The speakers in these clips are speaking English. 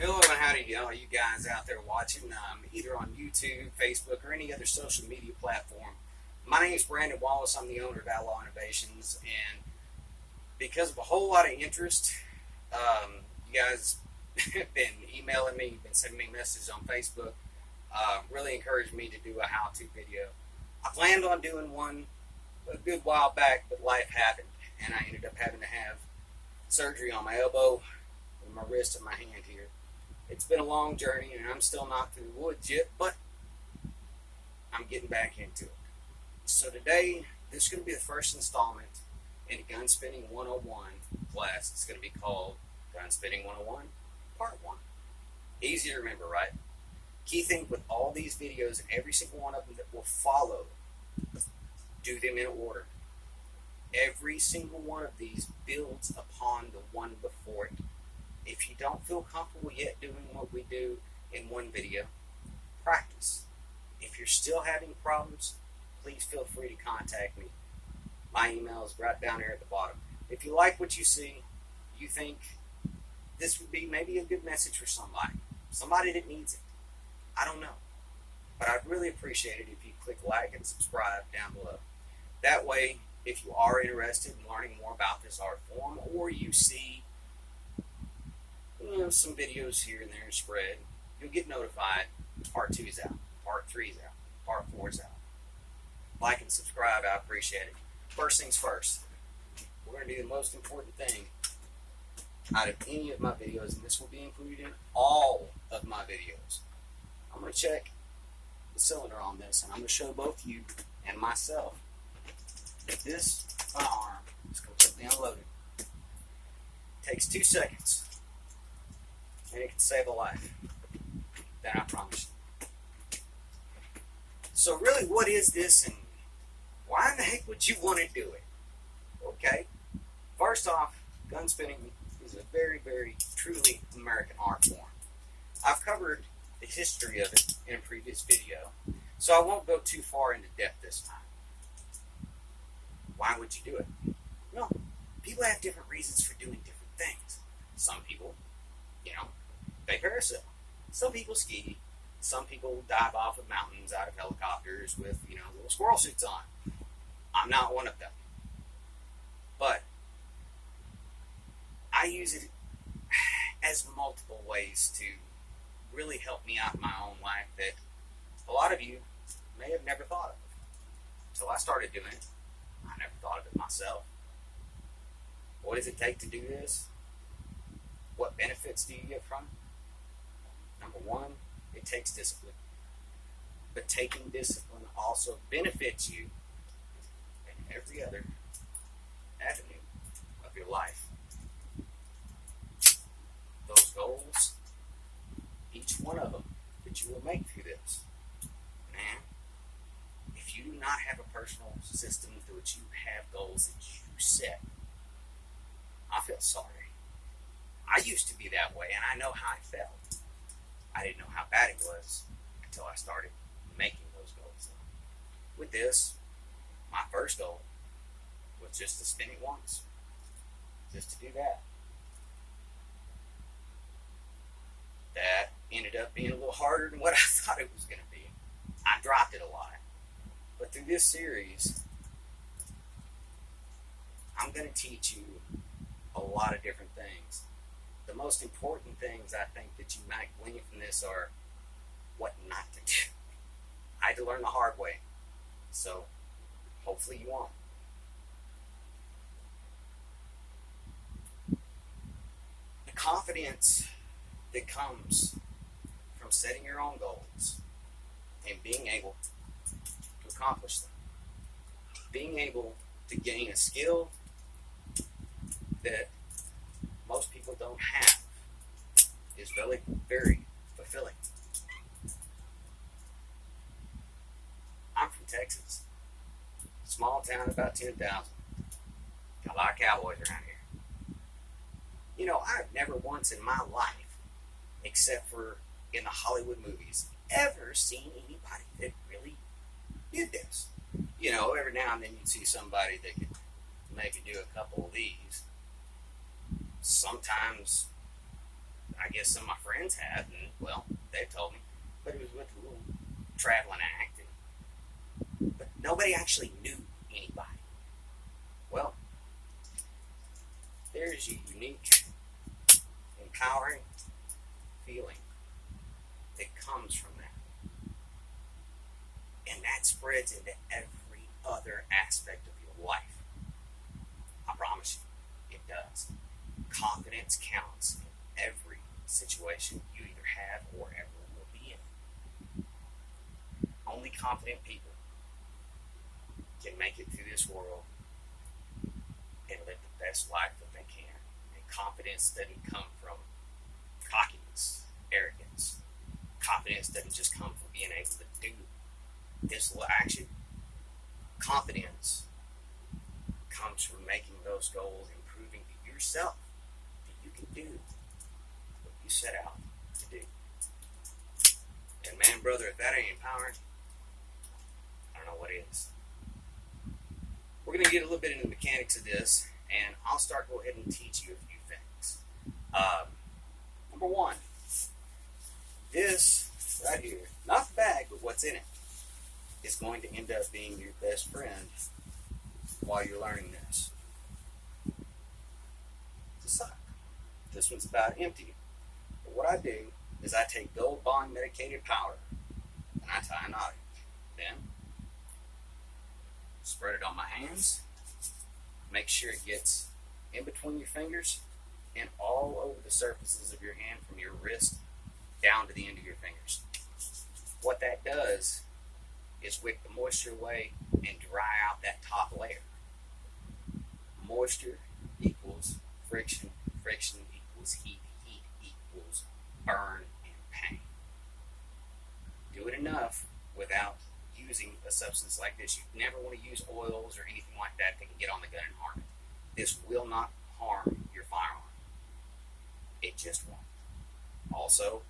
Hello and howdy to all you guys out there watching, either on YouTube, Facebook, or any other social media platform. My name is Brandon Wallace. I'm the owner of Outlaw Innovations, and because of a whole lot of interest, you guys have been emailing me, been sending me messages on Facebook, really encouraged me to do a how-to video. I planned on doing one a good while back, but life happened, and I ended up having to have surgery on my elbow, and my wrist, and my hand here. It's been a long journey, and I'm still not through the woods yet, but I'm getting back into it. So today, this is going to be the first installment in a Gun Spinning 101 class. It's going to be called Gun Spinning 101 Part 1. Easy to remember, right? Key thing with all these videos and every single one of them that will follow, do them in order. Every single one of these builds upon the one before it. If you don't feel comfortable yet doing what we do in one video, practice. If you're still having problems, please feel free to contact me. My email is right down here at the bottom. If you like what you see, you think this would be maybe a good message for somebody that needs it. I don't know. But I'd really appreciate it if you click like and subscribe down below. That way, if you are interested in learning more about this art form, or you see some videos here and there spread, you'll get notified. Part 2 is out, Part 3 is out, Part 4 is out. Like and subscribe, I appreciate it. First things first, we're going to do the most important thing out of any of my videos, and this will be included in all of my videos. I'm going to check the cylinder on this, and I'm going to show both you and myself that this firearm is completely unloaded. It takes 2 seconds. And it can save a life. That I promise you. So really, what is this, and why in the heck would you want to do it? Okay, first off, gun spinning is a very, very truly American art form. I've covered the history of it in a previous video, so I won't go too far into depth this time. Why would you do it? Well, people have different reasons for doing different things. Some people, they parasail. Some people ski. Some people dive off of mountains out of helicopters with, little squirrel suits on. I'm not one of them. But I use it as multiple ways to really help me out in my own life that a lot of you may have never thought of. Until I started doing it, I never thought of it myself. What does it take to do this? What benefits do you get from it? Number one, it takes discipline. But taking discipline also benefits you in every other avenue of your life. Those goals, each one of them that you will make through this. Man, if you do not have a personal system through which you have goals that you set, I feel sorry. I used to be that way, and I know how I felt. I didn't know how bad it was until I started making those goals. With this, my first goal was just to spin it once. Just to do that. That ended up being a little harder than what I thought it was going to be. I dropped it a lot. But through this series, I'm going to teach you a lot of different things. The most important things I think that you might glean from this are what not to do. I had to learn the hard way, so hopefully you won't. The confidence that comes from setting your own goals and being able to accomplish them. Being able to gain a skill that most people don't have is really very fulfilling. I'm from Texas. Small town, about 10,000. Got a lot of cowboys around here. I've never once in my life, except for in the Hollywood movies, ever seen anybody that really did this. Every now and then you'd see somebody that could maybe do a couple of these. Sometimes I guess some of my friends have, and well, they've told me, but it was with a little traveling act, but nobody actually knew anybody. Well, there's a unique, empowering feeling that comes from that, and that spreads into every other aspect of your life. I promise you, it does. Confidence counts in every situation you either have or ever will be in. Only confident people can make it through this world and live the best life that they can. And confidence doesn't come from cockiness, arrogance. Confidence doesn't just come from being able to do this little action. Confidence comes from making those goals and proving to yourself that you can do what you set out to do. And man, brother, if that ain't empowering, I don't know what is. We're going to get a little bit into the mechanics of this, and I'll go ahead and teach you a few things. Number one, this right here, not the bag, but what's in it, is going to end up being your best friend while you're learning this. It's a sock. This one's about empty. But what I do is I take Gold Bond medicated powder and I tie a knot in it. Then spread it on my hands. Make sure it gets in between your fingers and all over the surfaces of your hand from your wrist down to the end of your fingers. What that does is wick the moisture away and dry out that top layer. Moisture equals friction, friction equals heat, heat equals burn and pain. Do it enough without using a substance like this. You never want to use oils or anything like that that can get on the gun and harm it. This will not harm your firearm. It just won't. Also,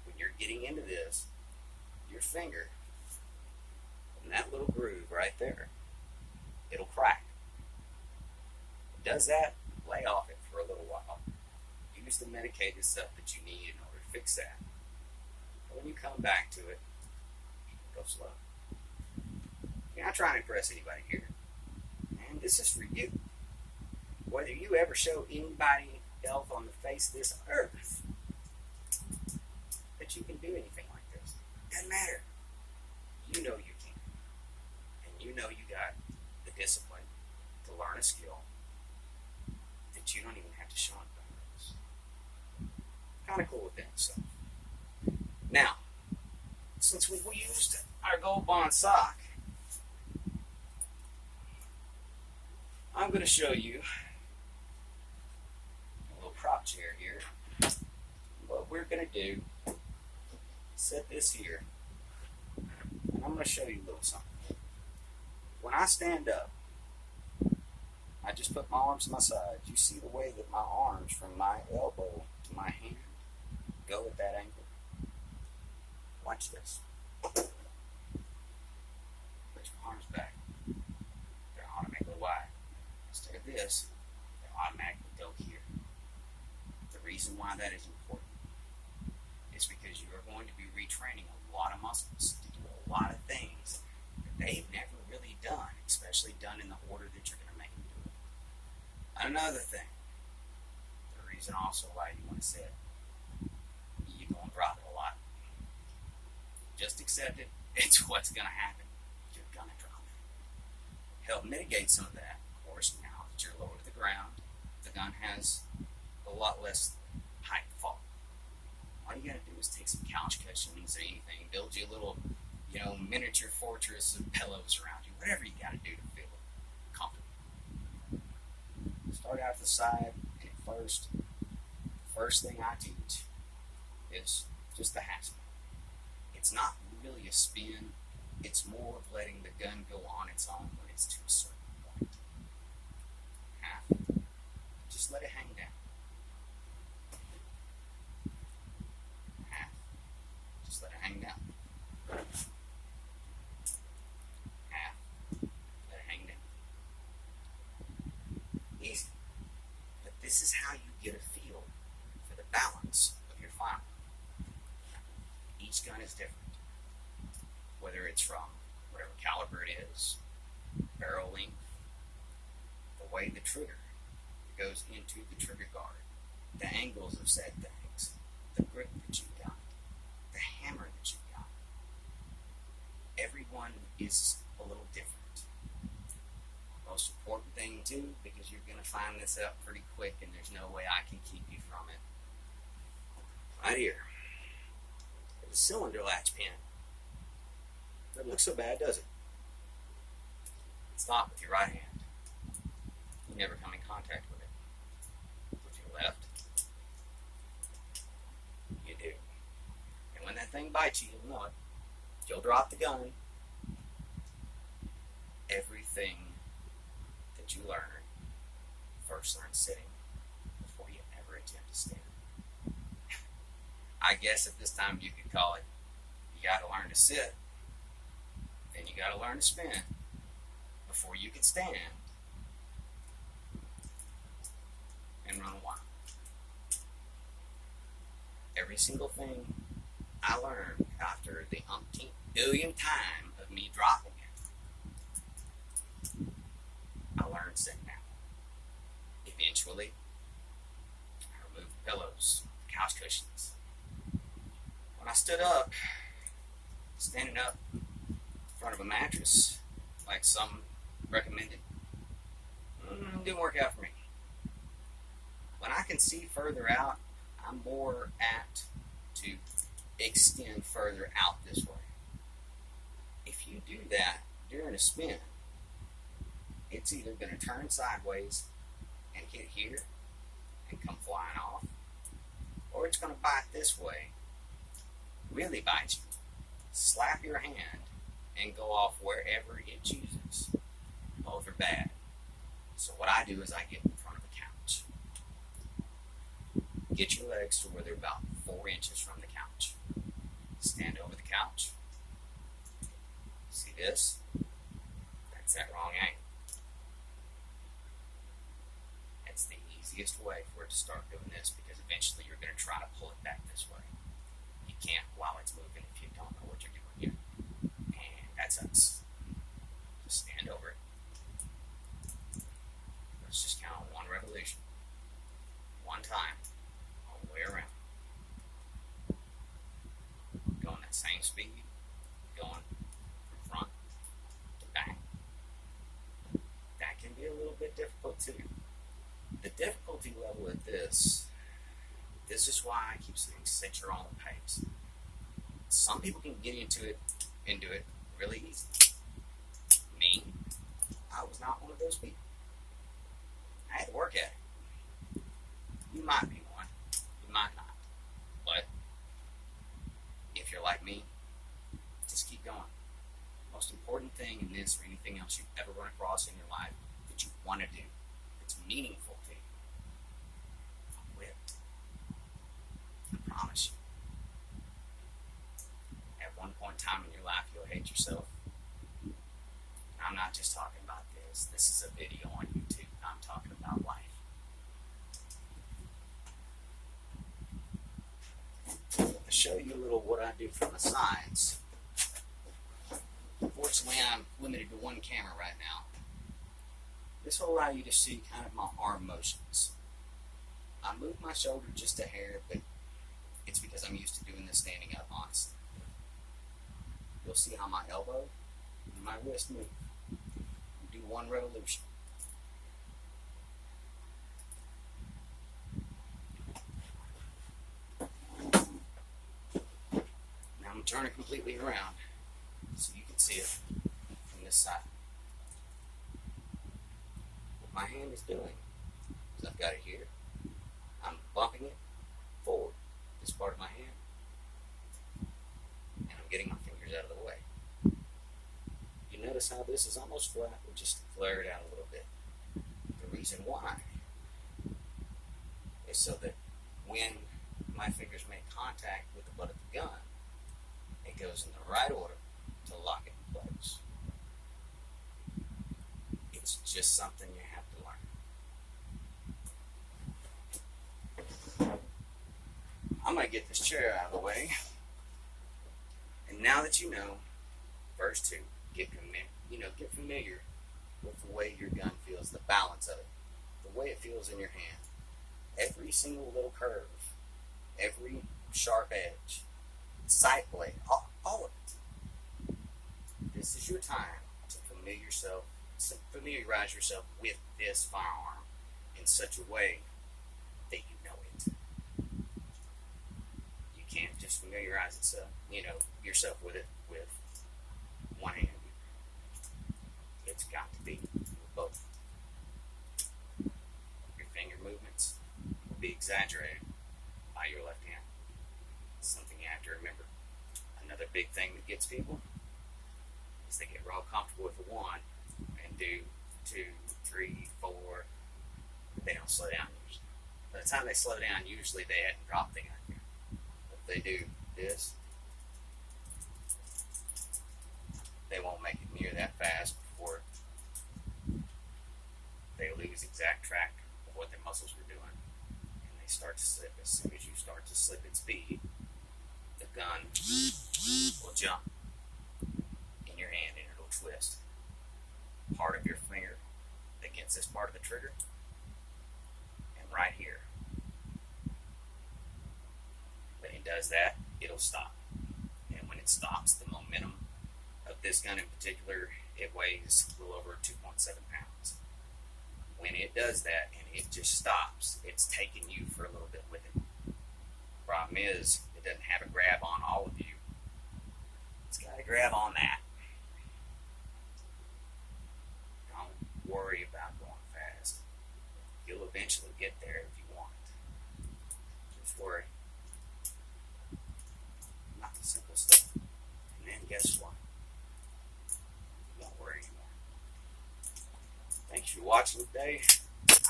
when you're getting into this, your finger, in that little groove right there, it'll crack. It does that, lay off it for a little while. Use the medicated stuff that you need in order to fix that. But when you come back to it, go slow. You're not trying to impress anybody here. And this is for you. Whether you ever show anybody else on the face of this earth that you can do anything like this, doesn't matter. You know you can. And you know you got the discipline to learn a skill that you don't even have to show anybody else. Kind of cool with that stuff. Now, since we used our Gold Bond sock, I'm going to show you a little prop chair here. What we're going to do, set this here, and I'm going to show you a little something. When I stand up, I just put my arms to my sides. You see the way that my arms from my elbow to my hand go at that angle? Watch this. Put your arms back. They're automatically wide. Instead of this, they automatically go here. The reason why that is important is because you are going to be retraining a lot of muscles to do a lot of things that they've never really done, especially done in the order that you're going to make them do it. Another thing, the reason also why you want to sit, you're going to drop it a lot. Just accept it. It's what's going to happen. You're going to drop it. Help mitigate some of that, of course, now that you're lower to the ground. The gun has a lot less height to fall. All you got to do is take some couch cushions or anything, build you a little, miniature fortress of pillows around you, whatever you got to do to feel comfortable. Start out to the side, and first thing I teach is just the half spin. It's not really a spin, it's more of letting the gun go on its own when it's to a certain point. Half, just let it hang down. Half, just let it hang down. Half, let it hang down. Easy. But this is how you get a feel for the balance each gun is different. Whether it's from whatever caliber it is, barrel length, the way the trigger goes into the trigger guard, the angles of said things, the grip that you got, the hammer that you got. Everyone is a little different. Most important thing too, because you're going to find this out pretty quick and there's no way I can keep you from it. Right here. There's a cylinder latch pin. Doesn't look so bad, does it? Stop with your right hand. You never come in contact with it. With your left, you do. And when that thing bites you, you'll know it. You'll drop the gun. Everything that you learn, first learn sitting before you ever attempt to stand. I guess at this time you could call it, you got to learn to sit, then you got to learn to spin before you can stand and run wild. Every single thing I learned after the umpteenth billion time of me dropping it, I learned sitting down. Eventually, I removed the pillows, the couch cushions. When I stood up, standing up in front of a mattress, like some recommended, didn't work out for me. When I can see further out, I'm more apt to extend further out this way. If you do that during a spin, it's either going to turn sideways and hit here and come flying off, or it's going to bite this way, really bite you, slap your hand, and go off wherever it chooses. Both are bad. So what I do is I get in front of a couch. Get your legs to where they're about 4 inches from the couch. Stand over the couch. See this? That's that wrong angle. That's the easiest way for it to start doing this, because eventually you're going to try to pull it back this way. You can't while it's moving if you don't know what you're doing yet. And that's us. Just stand over it. Let's just count on one revolution. One time. All the way around. Going that same speed. Going from front to back. That can be a little bit difficult too. The difficulty level at this is why I keep saying set your own pace. Some people can get into it and do it really easy. Me, I was not one of those people. I had to work at it. You might be one, you might not. But if you're like me, just keep going. Most important thing in this or anything else you've ever run across in your life that you want to do, that's meaningful to you, quit. I promise you. At one point in time in your life, you'll hate yourself. I'm not just talking about this. This is a video on YouTube. I'm talking about life. I'll show you a little what I do from the sides. Unfortunately, I'm limited to one camera right now. This will allow you to see kind of my arm motions. I move my shoulder just a hair, but it's because I'm used to doing this standing up, honestly. You'll see how my elbow and my wrist move. Do one revolution. Now I'm turning completely around so you can see it from this side. What my hand is doing is I've got it here. I'm bumping it forward, this part of my hand, and I'm getting my fingers out of the way. You notice how this is almost flat? We'll just flare it out a little bit. The reason why is so that when my fingers make contact with the butt of the gun, it goes in the right order to lock it in place. It's just something you have to learn. I'm going to get this chair out of the way. And now that you know, verse 2, get familiar with the way your gun feels, the balance of it, the way it feels in your hand. Every single little curve, every sharp edge, sight blade, all of it. This is your time to familiarize yourself with this firearm in such a way that you know it. You can't just familiarize yourself with it with one hand. It's got to be with both. Your finger movements will be exaggerated by your left hand. It's something you have to remember. Another big thing that gets people is they get real comfortable with the one and do 2, 3, 4. They don't slow down usually. By the time they slow down, usually they hadn't dropped the gun yet. If they do this, they won't make it near that fast before they lose exact track of what their muscles were doing, and they start to slip. As soon as you start to slip at speed, the gun will jump in your hand and it'll twist part of your finger against this part of the trigger, and right here. When it does that, it'll stop. And when it stops, the momentum of this gun in particular, it weighs a little over 2.7 pounds. When it does that and it just stops, it's taking you for a little bit with it. Problem is, it doesn't have a grab on all of you. It's got a grab on that. Don't worry about going fast. You'll eventually get there if you want. Just worry about the simple stuff. And then guess what? Don't worry anymore. Thanks for watching today.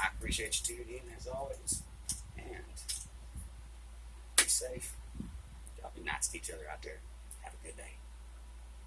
I appreciate you tuning in as always. And be safe. Y'all be nice to each other out there. Have a good day.